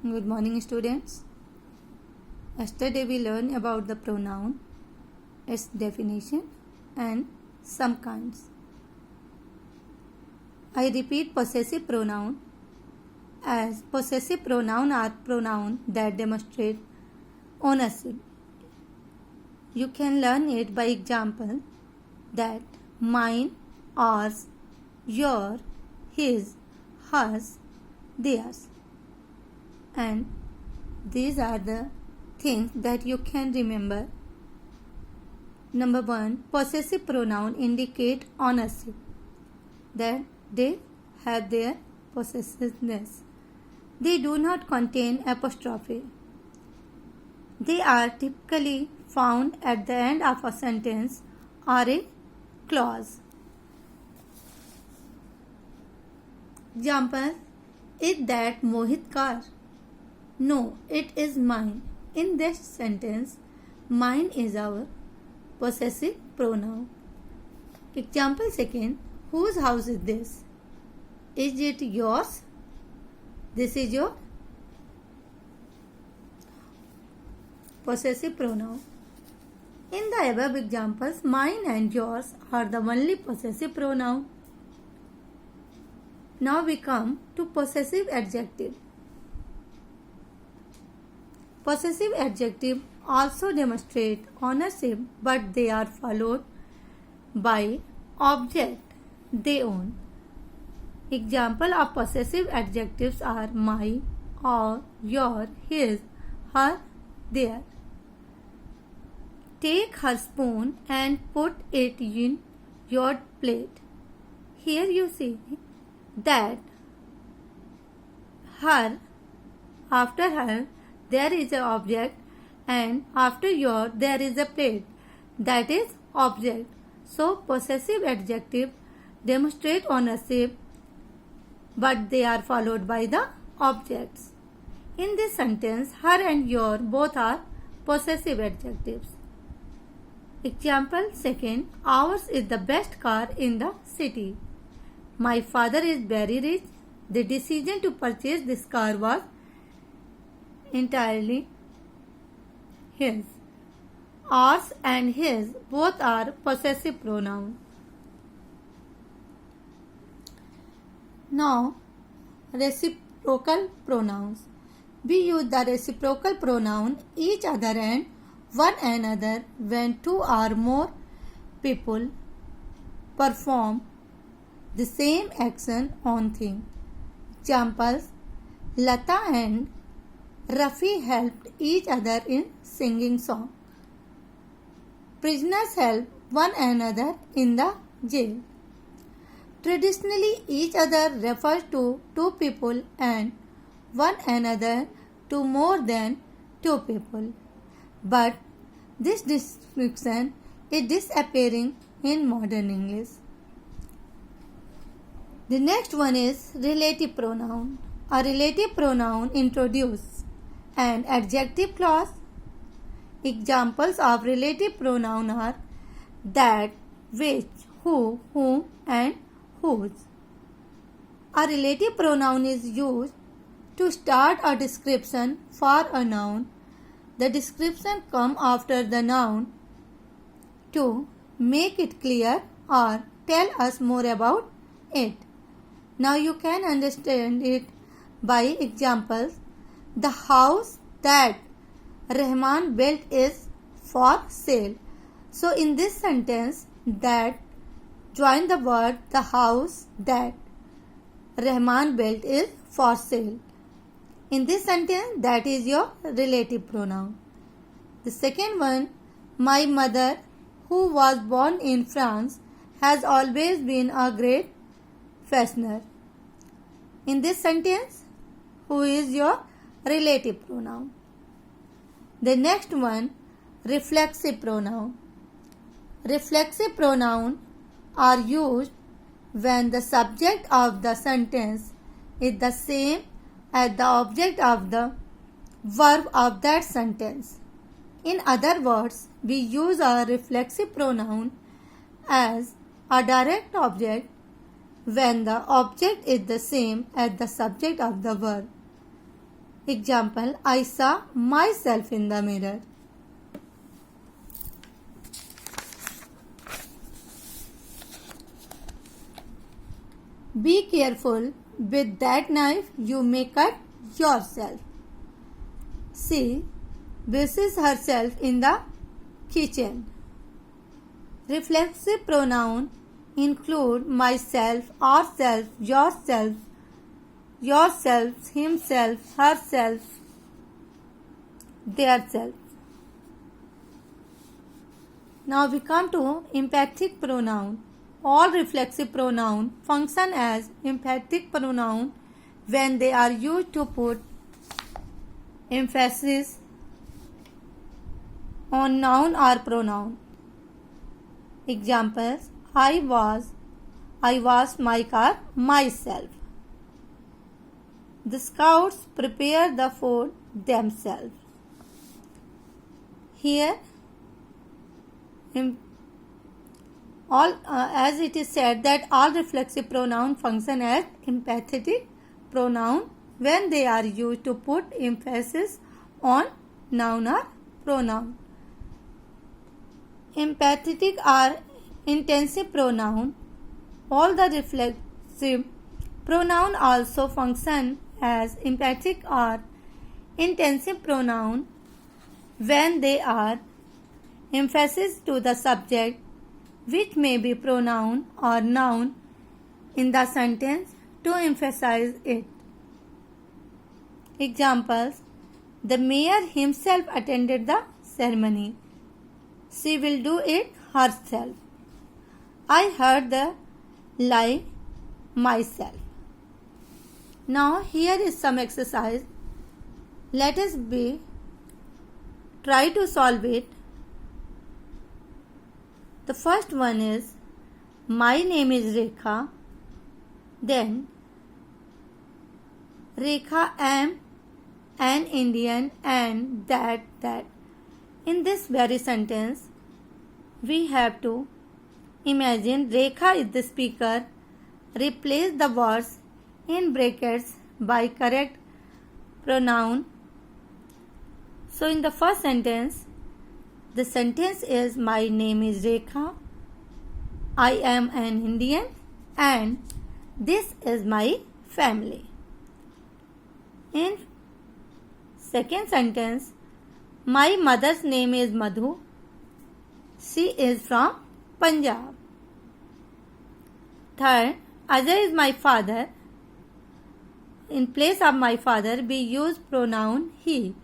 Good morning, students. Yesterday we learned about the pronoun, its definition and some kinds. I repeat possessive pronoun as possessive pronoun are pronoun that demonstrate ownership. You can learn it by example that mine, ours, your, his, hers, theirs. And these are the things that you can remember. Number 1, possessive pronoun indicate ownership, that they have their possessiveness. They do not contain apostrophe. They are typically found at the end of a sentence or a clause. Example, is that Mohit car? No, it is mine. In this sentence, mine is our possessive pronoun. Example second, whose house is this? Is it yours? This is your possessive pronoun. In the above examples, mine and yours are the only possessive pronoun. Now we come to possessive adjective. Possessive adjective also demonstrate ownership, but they are followed by object they own. Example of possessive adjectives are my, or, your, his, her, their. Take her spoon and put it in your plate. Here you see that her, after her, there is an object, and after your there is a plate, that is object. So possessive adjective demonstrate ownership, but they are followed by the objects. In this sentence, her and your both are possessive adjectives. Example second, ours is the best car in the city. My father is very rich. The decision to purchase this car was entirely his. Ours and his both are possessive pronouns. Now, reciprocal pronouns. We use the reciprocal pronoun each other and one another when two or more people perform the same action on thing. Examples, Lata and Rafi helped each other in singing song. Prisoners help one another in the jail. Traditionally, each other refers to two people and one another to more than two people. But this description is disappearing in modern English. The next one is relative pronoun. A relative pronoun introduces an adjective clause. Examples of relative pronoun are that, which, who, whom, and whose. A relative pronoun is used to start a description for a noun. The description comes after the noun to make it clear or tell us more about it. Now you can understand it by examples. The house that Rahman built is for sale. So in this sentence, that join the word the house that Rahman built is for sale. In this sentence, that is your relative pronoun. The second one, my mother, who was born in France, has always been a great fashioner. In this sentence, who is your relative pronoun. The next one, reflexive pronoun. Reflexive pronouns are used when the subject of the sentence is the same as the object of the verb of that sentence. In other words, we use a reflexive pronoun as a direct object when the object is the same as the subject of the verb. Example, I saw myself in the mirror. Be careful with that knife, you may cut yourself. She busys herself in the kitchen. Reflexive pronoun include myself, ourself, yourself, yourself, himself, herself, their self. Now we come to emphatic pronoun. All reflexive pronoun function as emphatic pronoun when they are used to put emphasis on noun or pronoun. Examples, I washed my car myself. The scouts prepare the food themselves. Here, as it is said that all reflexive pronoun function as emphatic pronoun when they are used to put emphasis on noun or pronoun. Emphatic or intensive pronoun. All the reflexive pronoun also function as emphatic or intensive pronoun when they are emphasis to the subject, which may be pronoun or noun in the sentence to emphasize it. Examples, the mayor himself attended the ceremony. She will do it herself. I heard the lie myself. Now here is some exercise. Let us try to solve it. The first one is, my name is Rekha. Then, Rekha am an Indian and that. In this very sentence, we have to imagine Rekha is the speaker. Replace the words in brackets by correct pronoun. So in the first sentence, the sentence is, my name is Rekha, I am an Indian and this is my family. In second sentence, my mother's name is Madhu, she is from Punjab. Third, Ajay is my father. In place of my father, we use pronoun he.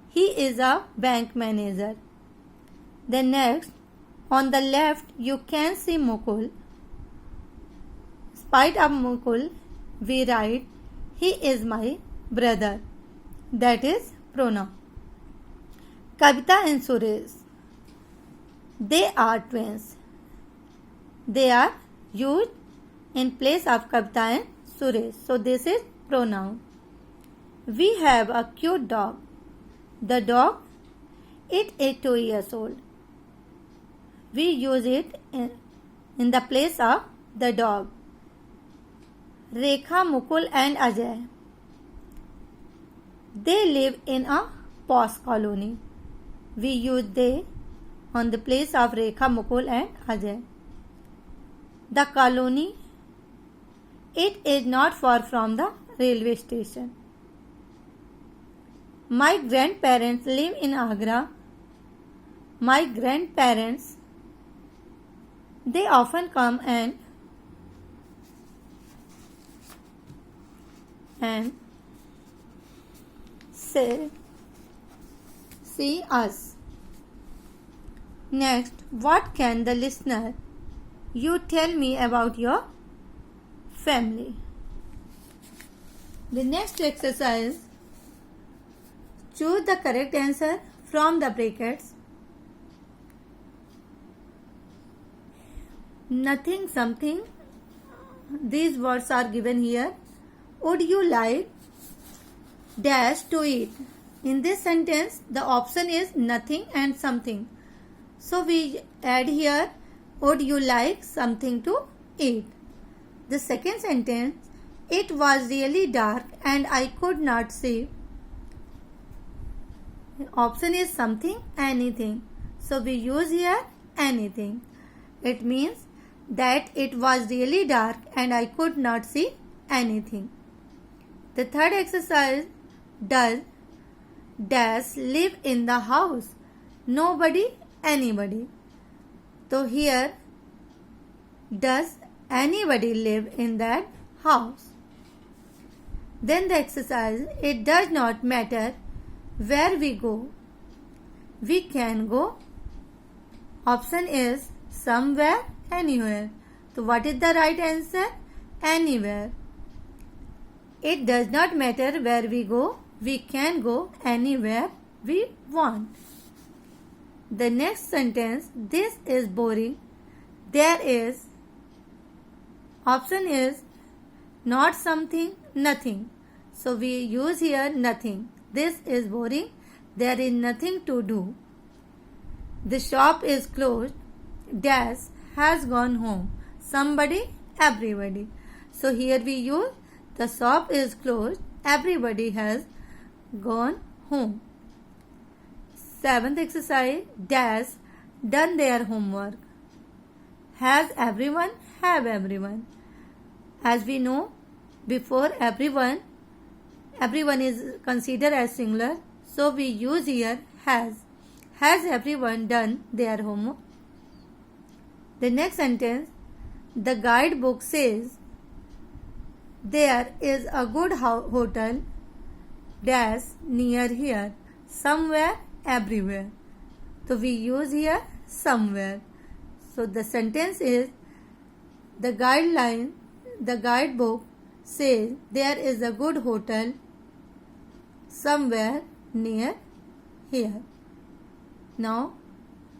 He is a bank manager. Then next, on the left, you can see Mukul. In spite of Mukul, we write, he is my brother. That is pronoun. Kavita and Suresh, they are twins. They are used in place of Kavita and Suresh. So this is pronoun. We have a cute dog. The dog, it is 2 years old. We use it in the place of the dog. Rekha, Mukul and Ajay, they live in a posh colony. We use they on the place of Rekha, Mukul and Ajay. The colony, it is not far from the railway station. My grandparents live in Agra. My grandparents, they often come and see us. Next, what can the listener you tell me about your family? The next exercise, choose the correct answer from the brackets. Nothing, something. These words are given here. Would you like dash to eat? In this sentence, the option is nothing and something. So we add here, would you like something to eat? The second sentence, it was really dark and I could not see. option is something, anything. So we use here anything. It means that it was really dark and I could not see anything. The third exercise, does dash live in the house? Nobody, anybody. So here, does anybody live in that house? Then the exercise, it does not matter where we go. We can go. Option is somewhere, anywhere. So what is the right answer? Anywhere. It does not matter where we go. We can go anywhere we want. The next sentence, this is boring. There is. Option is not something, nothing. So we use here nothing. This is boring. There is nothing to do. The shop is closed. Dash has gone home. Somebody, everybody. So here we use the shop is closed. Everybody has gone home. Seventh exercise, dash done their homework. Has everyone, have everyone. As we know, before everyone is considered as singular. So we use here has. Has everyone done their homework? The next sentence, the guidebook says, there is a good hotel dash near here. Somewhere, everywhere. So we use here somewhere. So the sentence is, the guidebook says there is a good hotel somewhere near here. Now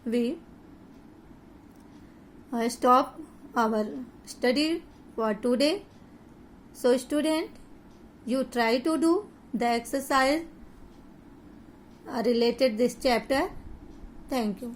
we stop our study for today. So student, you try to do the exercise related this chapter. Thank you.